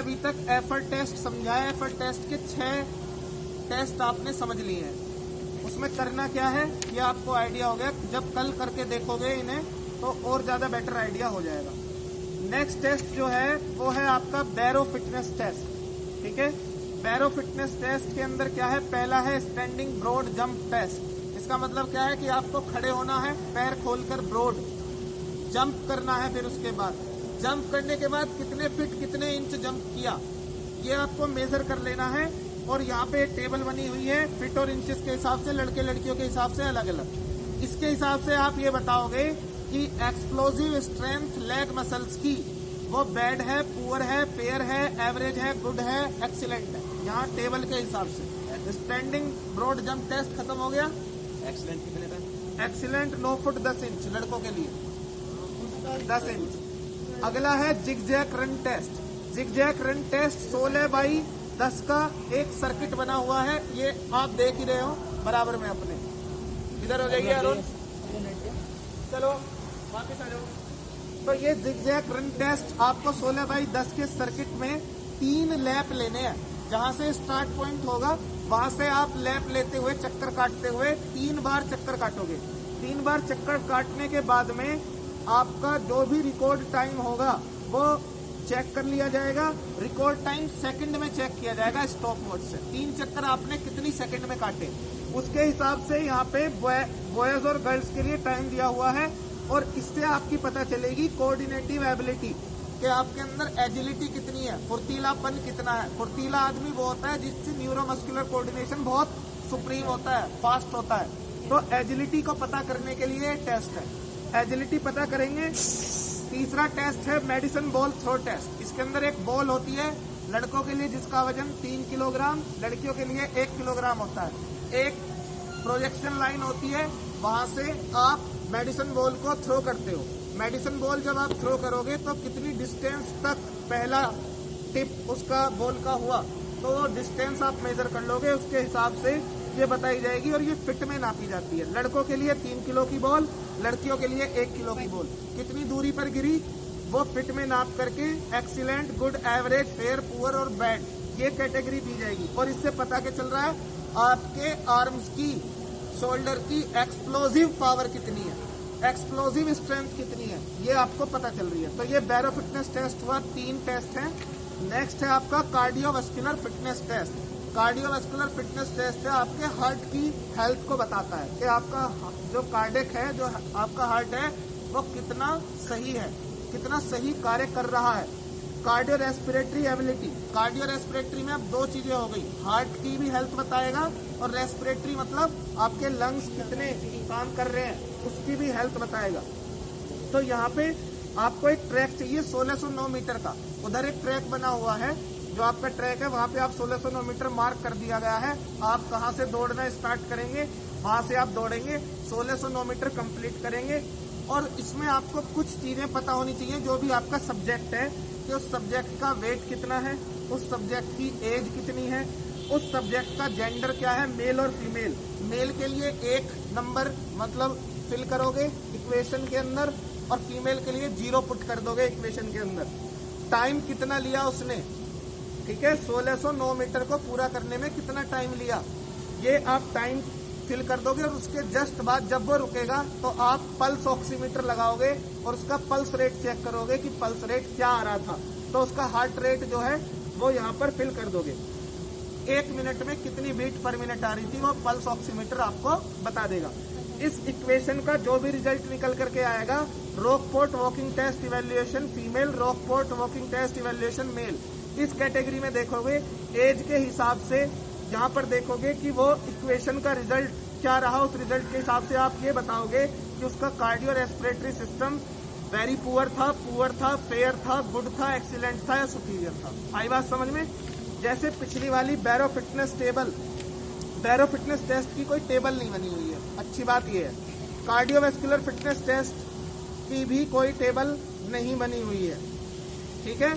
अभी तक effort test समझाया। एफर्ट टेस्ट के 6 टेस्ट आपने समझ लिए हैं। उसमें करना क्या है ये आपको आइडिया हो गया। जब कल करके देखोगे इन्हें तो और ज्यादा बेटर आइडिया हो जाएगा। नेक्स्ट टेस्ट जो है वो है आपका बैरो फिटनेस टेस्ट। ठीक है, बैरो फिटनेस टेस्ट के अंदर क्या है, पहला है स्टैंडिंग ब्रॉड जंप टेस्ट। इसका मतलब क्या है कि आपको खड़े होना है, पैर खोलकर ब्रॉड जंप करना है। फिर उसके बाद जंप करने के बाद कितने फीट कितने इंच जंप किया ये आपको मेजर कर लेना है। और यहाँ पे टेबल बनी हुई है फीट और इंचेस के हिसाब से, लड़के लड़कियों के हिसाब से अलग अलग। इसके हिसाब से आप ये बताओगे कि एक्सप्लोजिव स्ट्रेंथ लेग मसल्स की वो बैड है, पुअर है, फेयर है, एवरेज है, गुड है, एक्सीलेंट है। यहाँ टेबल के हिसाब से स्टैंडिंग ब्रॉड जंप टेस्ट खत्म हो गया। एक्सीलेंट कितने का? एक्सीलेंट 9 फुट 10 इंच लड़कों के लिए 10 इंच। अगला है zigzag run test. Zigzag run test 16 by 10 का एक सर्किट बना हुआ है, ये आप देख ही रहे हो बराबर में अपने। इधर हो जाइए अरुण, चलो वापस आ जाओ। तो ये जिगजैग रन टेस्ट आपको 16 बाई 10 के सर्किट में 3 लैप लेने हैं। जहां से स्टार्ट पॉइंट होगा वहां से आप लैप लेते हुए चक्कर काटते हुए 3 बार चक्कर काटोगे। 3 बार चक्कर काटने के बाद में आपका जो भी रिकॉर्ड टाइम होगा वो चेक कर लिया जाएगा। रिकॉर्ड टाइम सेकंड में चेक किया जाएगा स्टॉप वॉच से। 3 चक्कर आपने कितनी सेकंड में काटे उसके हिसाब से यहाँ पे बॉयज और गर्ल्स के लिए टाइम दिया हुआ है। और इससे आपकी पता चलेगी कोऑर्डिनेटिव एबिलिटी कि आपके अंदर एजिलिटी कितनी है, फुर्तीलापन कितना है। फुर्तीला आदमी वो होता है जिससे न्यूरोमस्कुलर कोऑर्डिनेशन बहुत सुप्रीम होता है, फास्ट होता है। तो एजिलिटी को पता करने के लिए टेस्ट है, एजिलिटी पता करेंगे। तीसरा टेस्ट है मेडिसिन बॉल थ्रो टेस्ट। इसके अंदर एक बॉल होती है लड़कों के लिए जिसका वजन 3 किलोग्राम, लड़कियों के लिए 1 किलोग्राम होता है। एक प्रोजेक्शन लाइन होती है, वहां से आप मेडिसिन बॉल को थ्रो करते हो। मेडिसिन बॉल जब आप थ्रो करोगे तो कितनी डिस्टेंस तक पहला टिप उसका बॉल का हुआ तो वो डिस्टेंस आप मेजर कर लोगे, उसके हिसाब से ये बताई जाएगी। और ये फिट में नापी जाती है। लड़कों के लिए 3 किलो की बॉल, लड़कियों के लिए 1 किलो की बॉल। कितनी दूरी पर गिरी वो फिट में नाप करके excellent, good, average, fair, poor और बैड ये कैटेगरी दी जाएगी। और इससे पता क्या चल रहा है आपके आर्म्स की, शोल्डर की एक्सप्लोजिव पावर कितनी है, एक्सप्लोजिव स्ट्रेंथ कितनी है, ये आपको पता चल रही है। तो ये बैरो फिटनेस टेस्ट हुआ, 3 टेस्ट हैं। नेक्स्ट है आपका cardiovascular fitness test. Cardiovascular fitness test है आपके हार्ट की हेल्थ को बताता है कि आपका जो कार्डियक है, जो आपका हार्ट है वो कितना सही है, कितना सही कार्य कर रहा है। Cardio respiratory ability, cardio respiratory में अब 2 चीजें हो गई, हार्ट की भी हेल्थ बताएगा और रेस्पिरेटरी मतलब आपके लंग्स कितने काम कर रहे हैं उसकी भी हेल्थ बताएगा। तो यहाँ पे आपको एक ट्रैक चाहिए 1609 मीटर का। उधर एक ट्रैक बना हुआ है, जो आपका ट्रैक है वहां पे आप 1609 मीटर मार्क कर दिया गया है। आप कहाँ से दौड़ना स्टार्ट करेंगे वहां से आप दौड़ेंगे, 1609 मीटर कंप्लीट करेंगे। और इसमें आपको कुछ चीजें पता होनी चाहिए। जो भी आपका सब्जेक्ट है कि उस सब्जेक्ट का वेट कितना है, उस सब्जेक्ट की एज कितनी है, उस सब्जेक्ट का जेंडर क्या है, मेल और फीमेल। मेल के लिए 1 नंबर मतलब फिल करोगे इक्वेशन के अंदर और फीमेल के लिए 0 पुट कर दोगे इक्वेशन के अंदर। टाइम कितना लिया उसने, ठीक है, 1609 मीटर को पूरा करने में कितना टाइम लिया ये आप टाइम फिल कर दोगे। और उसके जस्ट बाद जब वो रुकेगा तो आप पल्स ऑक्सीमीटर लगाओगे और उसका पल्स रेट चेक करोगे कि पल्स रेट क्या आ रहा था। तो उसका हार्ट रेट जो है वो यहाँ पर फिल कर दोगे। 1 मिनट में कितनी बीट पर मिनट आ रही थी वो पल्स ऑक्सीमीटर आपको बता देगा। इस इक्वेशन का जो भी रिजल्ट निकल करके आएगा, Rockport walking test evaluation female, Rockport walking test evaluation male, इस कैटेगरी में देखोगे एज के हिसाब से यहाँ पर देखोगे कि वो इक्वेशन का रिजल्ट क्या रहा। उस रिजल्ट के हिसाब से आप ये बताओगे कि उसका cardio respiratory system very poor था, फेयर था, गुड था, एक्सीलेंट था या सुपीरियर था। आई बात समझ में। जैसे पिछली वाली बैरो फिटनेस टेबल, बैरो फिटनेस टेस्ट की कोई टेबल नहीं बनी हुई है, अच्छी बात यह है। कार्डियोवास्कुलर फिटनेस टेस्ट की भी कोई टेबल नहीं बनी हुई है, ठीक है।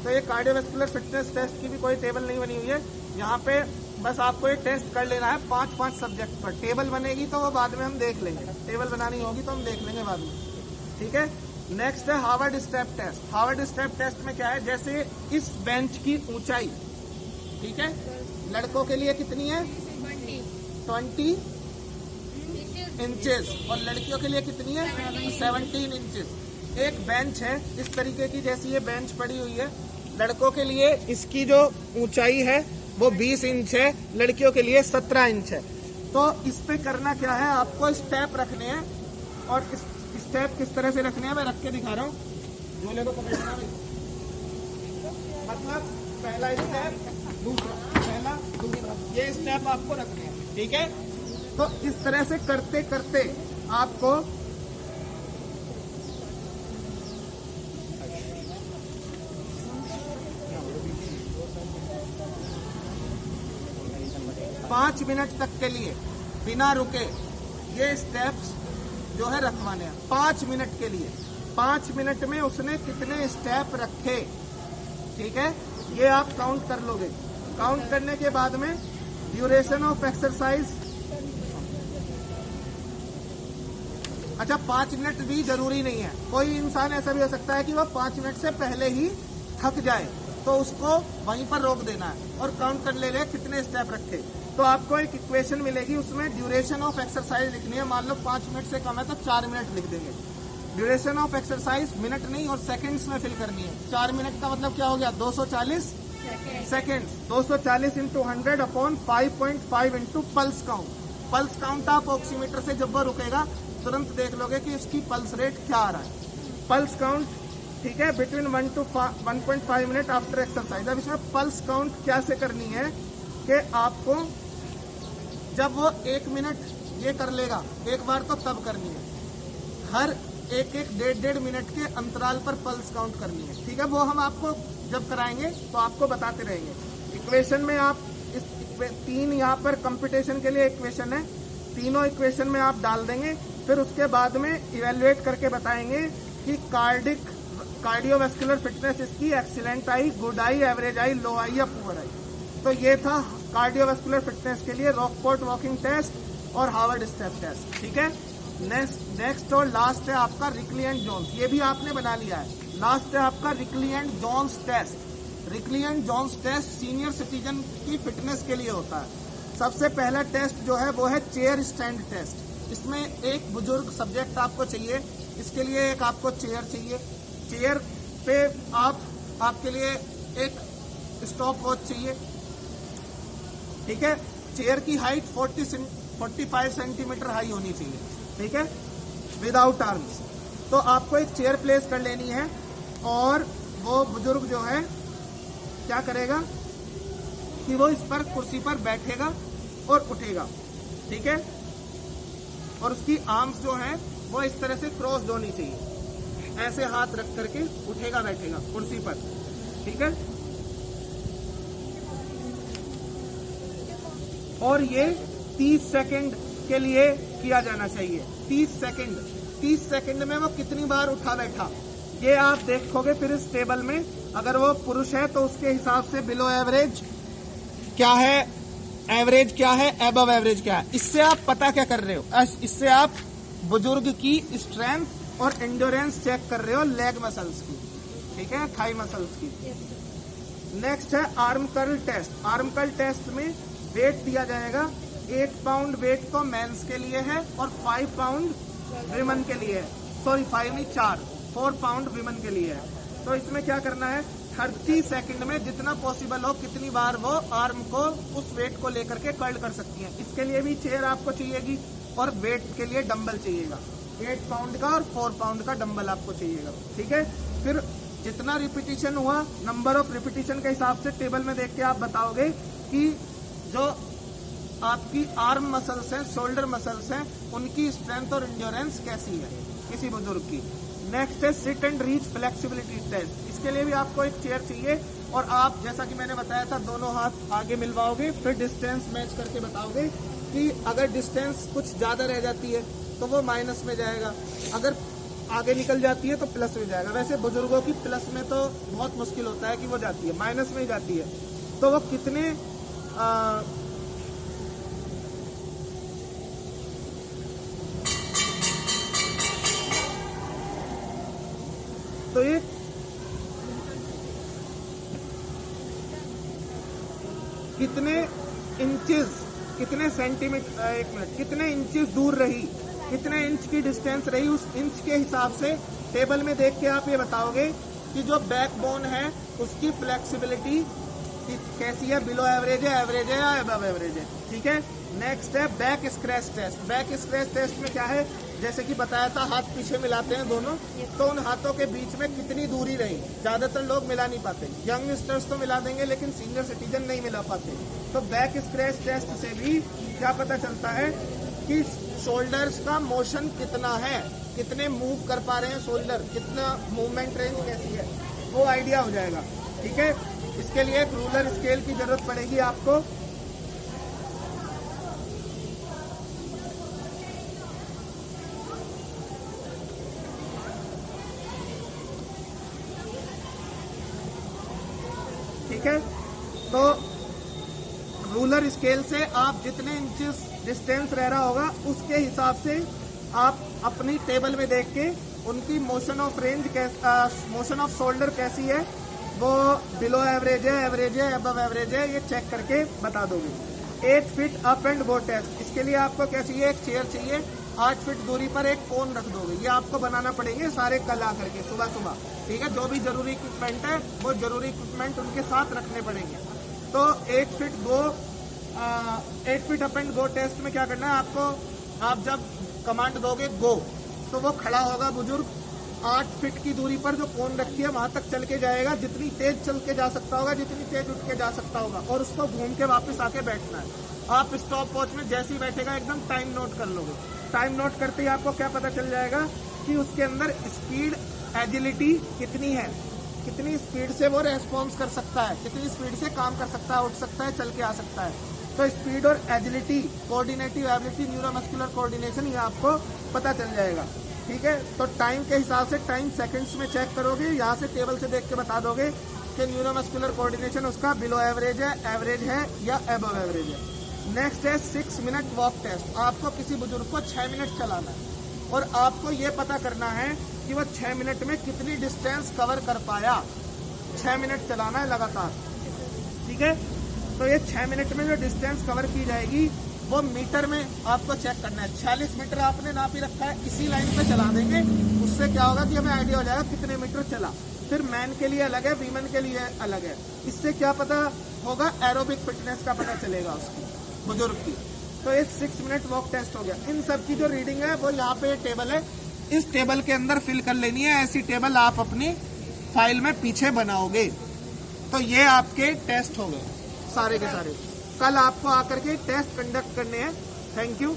तो ये कार्डियोवास्कुलर फिटनेस टेस्ट की भी कोई टेबल नहीं बनी हुई है। यहाँ पे बस आपको एक टेस्ट कर लेना है 5-5 सब्जेक्ट पर। टेबल बनेगी तो वो बाद में हम देख लेंगे, टेबल बनानी होगी तो हम देख लेंगे बाद में, ठीक है। नेक्स्ट है Harvard step test. Harvard step test में क्या है, जैसे इस बेंच की ऊंचाई, ठीक है, लड़कों के लिए कितनी है 20 इंचेस और लड़कियों के लिए कितनी है 17 इंचेस। एक बेंच है इस तरीके की, जैसी ये बेंच पड़ी हुई है, लड़कों के लिए इसकी जो ऊंचाई है वो 20 इंच है, लड़कियों के लिए 17 इंच है। तो इस पे करना क्या है, आपको स्टेप रखने हैं और इस स्टेप किस तरह से रखने हैं मैं रख के दिखा रहा हूँ। झोले को पकड़ना भाई, मतलब पहला स्टेप, दूसरा, पहला दूसरा, ये स्टेप आपको रखने हैं, ठीक है। तो इस तरह से करते करते आपको पांच मिनट तक के लिए बिना रुके ये स्टेप्स जो है रखवाने हैं 5 मिनट के लिए। 5 मिनट में उसने कितने स्टेप रखे, ठीक है, ये आप काउंट कर लोगे। काउंट करने के बाद में ड्यूरेशन ऑफ एक्सरसाइज, अच्छा 5 मिनट भी जरूरी नहीं है, कोई इंसान ऐसा भी हो सकता है कि वह 5 मिनट से पहले ही थक जाए, तो उसको वहीं पर रोक देना है और काउंट कर ले कितने स्टेप रखे। तो आपको एक इक्वेशन मिलेगी, उसमें ड्यूरेशन ऑफ एक्सरसाइज लिखनी है। मान लो 5 मिनट से कम है तो 4 मिनट लिख देंगे। ड्यूरेशन ऑफ एक्सरसाइज मिनट नहीं और सेकंड्स में फिल करनी है। 4 मिनट का मतलब क्या हो गया 240 second, 240 into 100 upon 5.5 into pulse count. Pulse count आप ऑक्सीमीटर से जब वो रुकेगा तुरंत देख लोगे कि उसकी पल्स रेट क्या आ रहा है। पल्स काउंट, ठीक है, between 1 to 1.5 minute after exercise. अब इसमें पल्स काउंट क्या से करनी है कि आपको जब वो 1 मिनट ये कर लेगा एक बार तो तब करनी है, हर एक 1.5 मिनट के अंतराल पर पल्स काउंट करनी है, ठीक है। वो हम आपको जब कराएंगे तो आपको बताते रहेंगे। इक्वेशन में आप इस 3 यहाँ पर कंप्यूटेशन के लिए इक्वेशन है, तीनों इक्वेशन में आप डाल देंगे, फिर उसके बाद में इवेल्युएट करके बताएंगे कि कार्डियोवैस्कुलर फिटनेस इसकी एक्सीलेंट आई, गुड आई, एवरेज आई, लो आई या पुअर आई। तो ये था कार्डियोवैस्कुलर फिटनेस के लिए रॉकफोर्ट वॉकिंग टेस्ट और हार्वर्ड स्टेप टेस्ट, ठीक है। नेक्स्ट और लास्ट है आपका रिकली एंड जोन्स, ये भी आपने बना लिया है। लास्ट है आपका Rikli and Jones test. Rikli and Jones test senior citizen की फिटनेस के लिए होता है। सबसे पहला टेस्ट जो है वो है चेयर स्टैंड टेस्ट। इसमें एक बुजुर्ग सब्जेक्ट आपको चाहिए, इसके लिए एक आपको चेयर चाहिए। चेयर पे आपके लिए एक स्टॉप वॉच चाहिए, ठीक है। चेयर की हाइट 45 सेंटीमीटर हाई होनी चाहिए, ठीक है, विदाउट आर्म्स। तो आपको एक चेयर प्लेस कर लेनी है और वो बुजुर्ग जो है क्या करेगा कि वो इस पर कुर्सी पर बैठेगा और उठेगा, ठीक है। और उसकी आर्म्स जो है वो इस तरह से क्रॉस होनी चाहिए, ऐसे हाथ रख करके उठेगा बैठेगा कुर्सी पर, ठीक है। और ये 30 सेकंड के लिए किया जाना चाहिए। 30 सेकंड में वो कितनी बार उठा बैठा ये आप देखोगे फिर इस टेबल में। अगर वो पुरुष है तो उसके हिसाब से बिलो एवरेज क्या है, एवरेज क्या है, एबव एवरेज क्या है। इससे आप पता क्या कर रहे हो, इससे आप बुजुर्ग की स्ट्रेंथ और एंड्योरेंस चेक कर रहे हो लेग मसल्स की, ठीक है, थाई मसल्स की। नेक्स्ट है arm curl test. Arm curl test में वेट दिया जाएगा, 8 पाउंड वेट तो मेंस के लिए है और 5 पाउंड विमेन के लिए है। सॉरी 5 नहीं 4 पाउंड विमेन के लिए है। तो इसमें क्या करना है, 30 सेकंड में जितना पॉसिबल हो कितनी बार वो आर्म को उस वेट को लेकर के कर्ल कर सकती है। इसके लिए भी चेयर आपको चाहिएगी और वेट के लिए डंबल चाहिएगा, 8 पाउंड का और 4 पाउंड का डंबल आपको चाहिएगा, ठीक है। फिर जितना रिपीटिशन हुआ नंबर ऑफ रिपीटिशन के हिसाब से टेबल में देख के आप बताओगे कि जो आपकी आर्म मसल्स हैं, शोल्डर मसल्स हैं, उनकी स्ट्रेंथ और एंड्योरेंस कैसी है किसी बुजुर्ग की। नेक्स्ट है sit and reach flexibility test. इसके लिए भी आपको एक चेयर चाहिए और आप जैसा कि मैंने बताया था दोनों हाथ आगे मिलवाओगे, फिर डिस्टेंस मैच करके बताओगे कि अगर डिस्टेंस कुछ ज्यादा रह जाती है तो वो माइनस में जाएगा, अगर आगे निकल जाती है तो प्लस में जाएगा। वैसे बुजुर्गों की प्लस में तो बहुत मुश्किल होता है कि वो जाती है, माइनस में ही जाती है। तो वो कितने तो ये कितने इंचेस, कितने सेंटीमीटर, एक मिनट, कितने इंचेस दूर रही, कितने इंच की डिस्टेंस रही, उस इंच के हिसाब से टेबल में देख के आप ये बताओगे कि जो बैकबोन है उसकी फ्लेक्सिबिलिटी कैसी है, बिलो एवरेज है या अबव एवरेज है। ठीक है। नेक्स्ट है back scratch test. Back scratch test में क्या है, जैसे कि बताया था हाथ पीछे मिलाते हैं दोनों, तो उन हाथों के बीच में कितनी दूरी रही। ज्यादातर लोग मिला नहीं पाते, यंगस्टर्स तो मिला देंगे लेकिन सीनियर सिटीजन नहीं मिला पाते। तो बैक स्क्रैच टेस्ट से भी क्या पता चलता है कि शोल्डर्स का मोशन कितना है, कितने मूव कर पा रहे हैं शोल्डर, कितना मूवमेंट रेंज कैसी है, वो आइडिया हो जाएगा। ठीक है। इसके लिए एक रूलर स्केल की जरूरत पड़ेगी आपको। ठीक है। तो रूलर स्केल से आप जितने इंचेस डिस्टेंस रह रहा होगा उसके हिसाब से आप अपनी टेबल में देख के उनकी motion of range, motion of shoulder कैसी है, वो बिलो एवरेज है, अबव एवरेज है, ये चेक करके बता दोगे। 8 feet up and go test. इसके लिए आपको क्या चाहिए, एक चेयर चाहिए, 8 फीट दूरी पर एक कोन रख दोगे। ये आपको बनाना पड़ेंगे सारे कल आकर के सुबह सुबह। ठीक है। जो भी जरूरी इक्विपमेंट है वो जरूरी इक्विपमेंट उनके साथ रखने पड़ेंगे। तो 8 feet up and go test में क्या करना है आपको, आप जब कमांड दोगे गो, तो वो खड़ा होगा बुजुर्ग, 8 फीट की दूरी पर जो कोन रखी है वहां तक चल के जाएगा, जितनी तेज चल के जा सकता होगा, जितनी तेज उठ के जा सकता होगा, और उसको घूम के वापस आके बैठना है। आप स्टॉप वॉच में जैसे ही बैठेगा एकदम टाइम नोट कर लोगे। टाइम नोट करते ही आपको क्या पता चल जाएगा कि उसके अंदर स्पीड, एजिलिटी कितनी है, कितनी स्पीड से वो रेस्पॉन्स कर सकता है, कितनी स्पीड से काम कर सकता है, उठ सकता है, चल के आ सकता है। तो स्पीड और agility, coordinative ability, neuromuscular coordination, ये आपको पता चल जाएगा। ठीक है। तो टाइम के हिसाब से टाइम सेकंड्स में चेक करोगे, यहाँ से टेबल से देख के बता दोगे कि न्यूरोमस्कुलर कोऑर्डिनेशन उसका बिलो एवरेज है या अबव एवरेज है। नेक्स्ट है 6 मिनट वॉक टेस्ट। आपको किसी बुजुर्ग को 6 मिनट चलाना है और आपको ये पता करना है कि वो 6 मिनट में कितनी डिस्टेंस कवर कर पाया। 6 मिनट चलाना है लगातार। ठीक है। तो ये 6 मिनट में जो डिस्टेंस कवर की जाएगी वो मीटर में आपको चेक करना है। 46 मीटर आपने नाप ही रखा है, इसी लाइन पे चला देंगे, उससे क्या होगा कि हमें आइडिया हो जाएगा कितने मीटर चला। फिर मैन के लिए अलग है, वीमेन के लिए अलग है। इससे क्या पता होगा, एरोबिक फिटनेस का पता चलेगा उसकी, बुजुर्ग की। तो ये 6 मिनट वॉक टेस्ट हो गया। इन सब की जो रीडिंग है वो यहाँ पे टेबल है, इस टेबल के अंदर फिल कर लेनी है। ऐसी टेबल आप अपनी फाइल में पीछे बनाओगे। तो ये आपके टेस्ट हो गए सारे के सारे। कल आपको आकर के टेस्ट कंडक्ट करने हैं। Thank you.